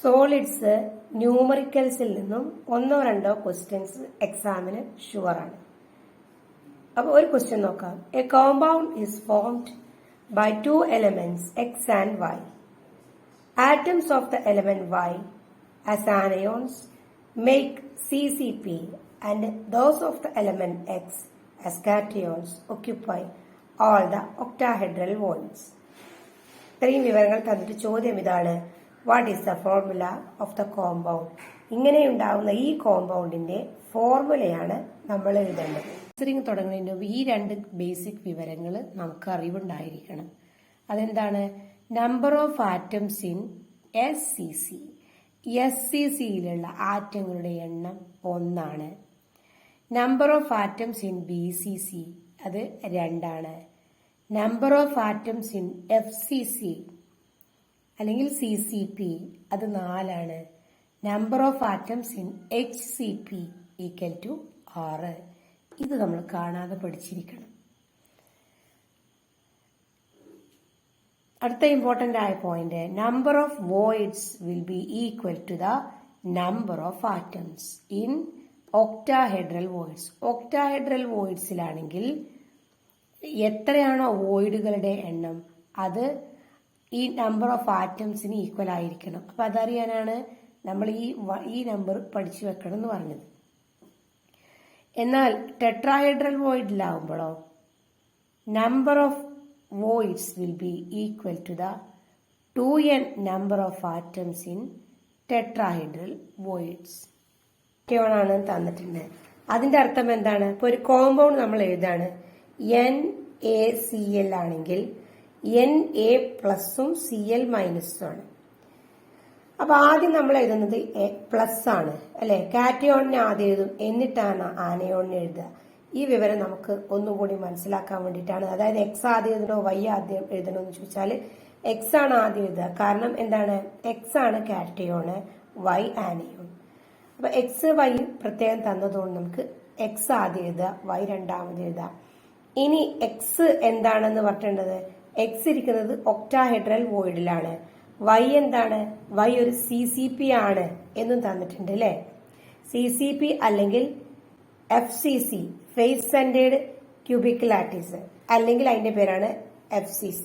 Solids ന്യൂമറിക്കൽസിൽ നിന്നും ഒന്നോ രണ്ടോ ക്വസ്റ്റ്യൻസ് എക്സാമിന് ഷുവറാണ്. അപ്പോൾ ഒരു ക്വസ്റ്റ്യൻ നോക്കാം. A compound is formed by two elements X and Y. Atoms of the element Y as anions make CCP and those of the element X as cations occupy all the octahedral voids. ഇത്രയും വിവരങ്ങൾ തന്നിട്ട് ചോദ്യം ഇതാണ്, what is the formula of the compound? ഇങ്ങനെയുണ്ടാവുന്ന ഈ കോമ്പൗണ്ടിന്റെ ഫോർമുലയാണ് നമ്മൾ എഴുതേണ്ടത്. ആൻസറിങ് തുടങ്ങുന്നതിന് മുമ്പ് ഈ രണ്ട് ബേസിക് വിവരങ്ങൾ നമുക്ക് അറിവുണ്ടായിരിക്കണം. അതെന്താണ്? Number of atoms in SCC. SCCയിലുള്ള ആറ്റങ്ങളുടെ എണ്ണം 1 ആണ്. Number of atoms in BCC അത് 2 ആണ്. Number of atoms in FCC അല്ലെങ്കിൽ CCP അത് 4 ആണ്. Number of atoms in HCP equal to 6. ഇത് നമ്മൾ കാണാതെ പഠിച്ചിരിക്കണം. അടുത്ത ഇമ്പോർട്ടന്റ് ആയ point, number of voids will be equal to the number of atoms in octahedral voids. Octahedral വോയിഡ്സിലാണെങ്കിൽ എത്രയാണോ വോയിഡുകളുടെ എണ്ണം അത് ഈ നമ്പർ ഓഫ് ആറ്റംസിന് ഈക്വൽ ആയിരിക്കണം. അപ്പൊ അതറിയാനാണ് നമ്മൾ ഈ നമ്പർ പഠിച്ചു വെക്കണം എന്ന് പറഞ്ഞത്. എന്നാൽ ടെട്രാഹെഡ്രൽ വോയിഡിലാവുമ്പോഴോ number of voids will be equal to the 2n number of atoms in tetrahedral voids. ആണ് തന്നിട്ടുണ്ട്. അതിന്റെ അർത്ഥം എന്താണ്? ഇപ്പൊ ഒരു കോമ്പൗണ്ട് നമ്മൾ എഴുതാണ്, NaCl ആണെങ്കിൽ Na പ്ലസും Cl മൈനസും ആണ്. അപ്പൊ ആദ്യം നമ്മൾ എഴുതുന്നത് പ്ലസ് ആണ് അല്ലെ? കാറ്റയോണിനെ ആദ്യം എഴുതും, എന്നിട്ടാണ് ആനയോണിനെ എഴുതുക. ഈ വിവരം നമുക്ക് ഒന്നും കൂടി മനസ്സിലാക്കാൻ വേണ്ടിയിട്ടാണ്. അതായത് എക്സ് ആദ്യം എഴുതണോ വൈ ആദ്യം എഴുതണോ എന്ന് ചോദിച്ചാൽ എക്സ് ആണ് ആദ്യം എഴുതുക. കാരണം എന്താണ്? എക്സ് ആണ് കാറ്റയോണ്, വൈ ആനയോൺ. അപ്പൊ എക്സ് വൈ പ്രത്യേകം തന്നതുകൊണ്ട് നമുക്ക് എക്സ് ആദ്യം എഴുതുക, വൈ രണ്ടാമത് എഴുതുക. ഇനി എക്സ് എന്താണെന്ന് പറഞ്ഞിട്ടുള്ളത്? എക്സ് ഇരിക്കുന്നത് ഒക്ടാഹെഡ്രൽ വോയിഡിലാണ്. വൈ എന്താണ്? വൈ ഒരു CCP ആണ് എന്നും തന്നിട്ടുണ്ട് അല്ലെ? CCP അല്ലെങ്കിൽ FCC face centred cubic lattice അല്ലെങ്കിൽ അതിന്റെ പേരാണ് FCC.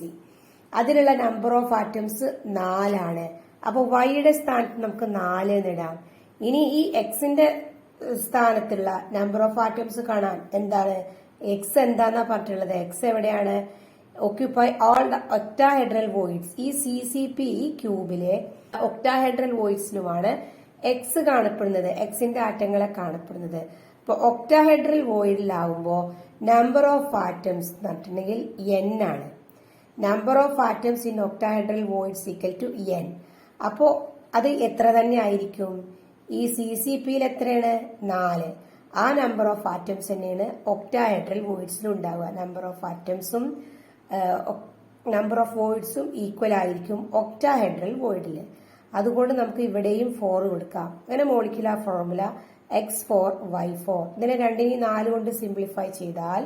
അതിലുള്ള നമ്പർ ഓഫ് ആറ്റംസ് 4 ആണ്. അപ്പൊ വൈയുടെ സ്ഥാനത്ത് നമുക്ക് 4 എന്നിടാം. ഇനി ഈ എക്സിന്റെ സ്ഥാനത്തുള്ള നമ്പർ ഓഫ് ആറ്റംസ് കാണാൻ എന്താണ്? എക്സ് എന്താന്നാ പറഞ്ഞിട്ടുള്ളത്? എക്സ് എവിടെയാണ്? Occupy all the octahedral voids. ഈ CCP ക്യൂബിലെ ഒക്ടാഹെഡ്രൽ വോയിഡ്സിലുമാണ് എക്സ് കാണപ്പെടുന്നത്, എക്സിന്റെ ആറ്റങ്ങളെ കാണപ്പെടുന്നത്. ഇപ്പൊ ഒക്ടാഹെഡ്രൽ വോയിഡിലാവുമ്പോ നമ്പർ ഓഫ് ആറ്റംസ് എന്ന് പറഞ്ഞിട്ടുണ്ടെങ്കിൽ N ആണ്. Number of atoms in octahedral voids equal to N. അപ്പോ അത് എത്ര തന്നെ ആയിരിക്കും? ഈ CCPയിൽ എത്രയാണ്? 4. ആ നമ്പർ ഓഫ് ആറ്റംസ് തന്നെയാണ് ഒക്ടാഹെഡ്രൽ വോയിഡ്സിലും ഉണ്ടാവുക. നമ്പർ ഓഫ് ആറ്റംസും നമ്പർ ഓഫ് വോയിഡ്സും ഈക്വൽ ആയിരിക്കും ഒക്ടാഹെഡ്രൽ വോയിഡിൽ. അതുകൊണ്ട് നമുക്ക് ഇവിടെയും 4 കൊടുക്കാം. അങ്ങനെ മോളിക്കുലാർ ഫോർമുല X4 Y4. ഇതിനെ 2 4 കൊണ്ട് സിംപ്ലിഫൈ ചെയ്താൽ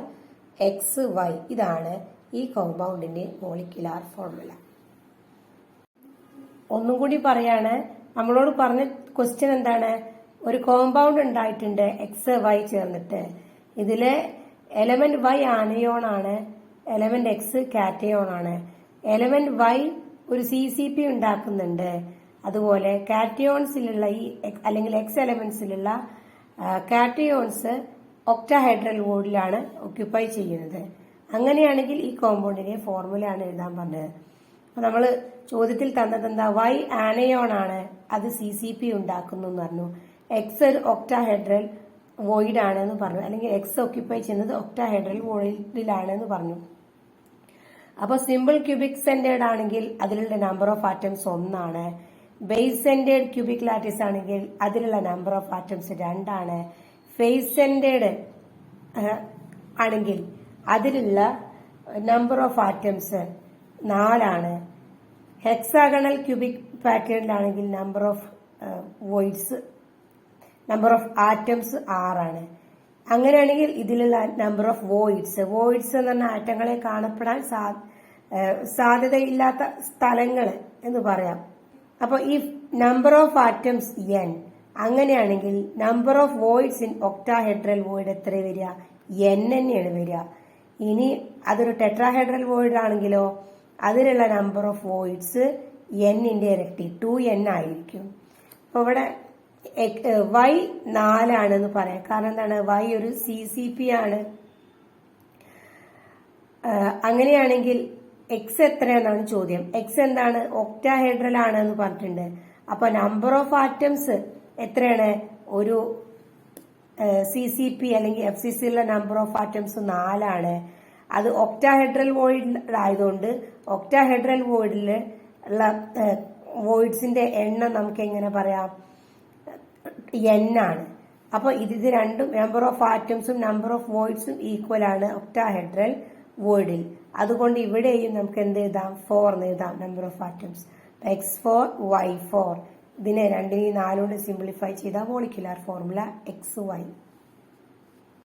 XY. ഇതാണ് ഈ കോമ്പൗണ്ടിന്റെ മോളിക്കുലാർ ഫോർമുല. ഒന്നും കൂടി പറയാണ്, നമ്മളോട് പറഞ്ഞ ക്വസ്റ്റ്യൻ എന്താണ്? ഒരു കോമ്പൗണ്ട് ഉണ്ടായിട്ടുണ്ട് എക്സ് വൈ ചേർന്നിട്ട്. ഇതില് എലമെന്റ് വൈ ആനയോൺ ആണ്, എലമെന്റ് എക്സ് കാറ്റയോൺ ആണ്. എലമെന്റ് വൈ ഒരു CCP ഉണ്ടാക്കുന്നുണ്ട്. അതുപോലെ കാറ്റയോൺസിലുള്ള ഈ അല്ലെങ്കിൽ എക്സ് എലമെന്റ്സിലുള്ള കാറ്റയോൺസ് ഒക്ടാഹെഡ്രൽ വോയിഡിലാണ് ഒക്യുപ്പൈ ചെയ്യുന്നത്. അങ്ങനെയാണെങ്കിൽ ഈ കോമ്പൗണ്ടിന്റെ ഫോർമുലയാണ് എഴുതാൻ പറഞ്ഞത്. അപ്പൊ നമ്മൾ ചോദ്യത്തിൽ തന്നത് എന്താ? വൈ ആനയോൺ ആണ്, അത് CCP ഉണ്ടാക്കുന്നു എന്ന് പറഞ്ഞു. എക്സ് ഒരു ഒക്ടാഹെഡ്രൽ വോയിഡ് ആണെന്ന് പറഞ്ഞു, അല്ലെങ്കിൽ എക്സ് ഒക്യുപ്പൈ ചെയ്യുന്നത് ഒക്ടാഹെഡ്രൽ വോയിഡിലാണ് എന്ന് പറഞ്ഞു. അപ്പൊ സിമ്പിൾ ക്യൂബിക് സെന്റേർഡ് ആണെങ്കിൽ അതിലുള്ള നമ്പർ ഓഫ് ആറ്റംസ് 1 ആണ്. ബേസ് സെന്റേർഡ് ക്യൂബിക് ലാറ്റിസ് ആണെങ്കിൽ അതിലുള്ള നമ്പർ ഓഫ് ആറ്റംസ് 2 ആണ്. ഫേസ് സെന്റേർഡ് ആണെങ്കിൽ അതിലുള്ള നമ്പർ ഓഫ് ആറ്റംസ് 4 ആണ്. ഹെക്സാഗണൽ ക്യൂബിക് പാറ്റേണിലാണെങ്കിൽ നമ്പർ ഓഫ് ആറ്റംസ് 6 ആണ്. അങ്ങനെയാണെങ്കിൽ ഇതിലുള്ള നമ്പർ ഓഫ് വോയിഡ്സ് എന്ന് പറഞ്ഞ ആറ്റങ്ങളെ കാണപ്പെടാൻ സാധ്യതയില്ലാത്ത സ്ഥലങ്ങൾ എന്ന് പറയാം. അപ്പൊ ഈ നമ്പർ ഓഫ് ആറ്റംസ് n അങ്ങനെയാണെങ്കിൽ number of voids in octahedral void എത്ര വരിക? n തന്നെയാണ് വരിക. ഇനി അതൊരു ടെട്രാഹെഡ്രൽ വോയിഡ് ആണെങ്കിലോ അതിലുള്ള നമ്പർ ഓഫ് വോയിഡ്സ് n-ന്റെ ഇരട്ടി 2n ആയിരിക്കും. അപ്പൊ ഇവിടെ y 4 ആണെന്ന് പറയാം. കാരണം എന്താണ്? y ഒരു CCP ആണ്. അങ്ങനെയാണെങ്കിൽ എക്സ് എത്രയെന്നാണ് ചോദ്യം. എക്സ് എന്താണ്? ഒക്ടാഹെഡ്രൽ ആണ് എന്ന് പറഞ്ഞിട്ടുണ്ട്. അപ്പൊ നമ്പർ ഓഫ് ആറ്റംസ് എത്രയാണ്? ഒരു CCP അല്ലെങ്കിൽ FCC ഉള്ള നമ്പർ ഓഫ് ആറ്റംസ് 4 ആണ്. അത് ഒക്ടാഹെഡ്രൽ വോയിഡ് ആയതുകൊണ്ട് ഒക്ടാഹെഡ്രൽ വോയിഡിൽ ഉള്ള വോയിഡ്സിന്റെ എണ്ണം നമുക്ക് എങ്ങനെ പറയാം? n ആണ്. അപ്പൊ ഇത് രണ്ടും നമ്പർ ഓഫ് ആറ്റംസും നമ്പർ ഓഫ് വോയിഡ്സും ഈക്വൽ ആണ് ഒക്ടാഹെഡ്രൽ വോയിഡിൽ. അതുകൊണ്ട് ഇവിടെയും നമുക്ക് എന്ത് എഴുതാം? 4 എന്ന് എഴുതാം number of atoms. x4 y4 ഇതിനെ 2 4 കൊണ്ട് സിംപ്ലിഫൈ ചെയ്താൽ മോളിക്കുലാർ ഫോർമുല xy.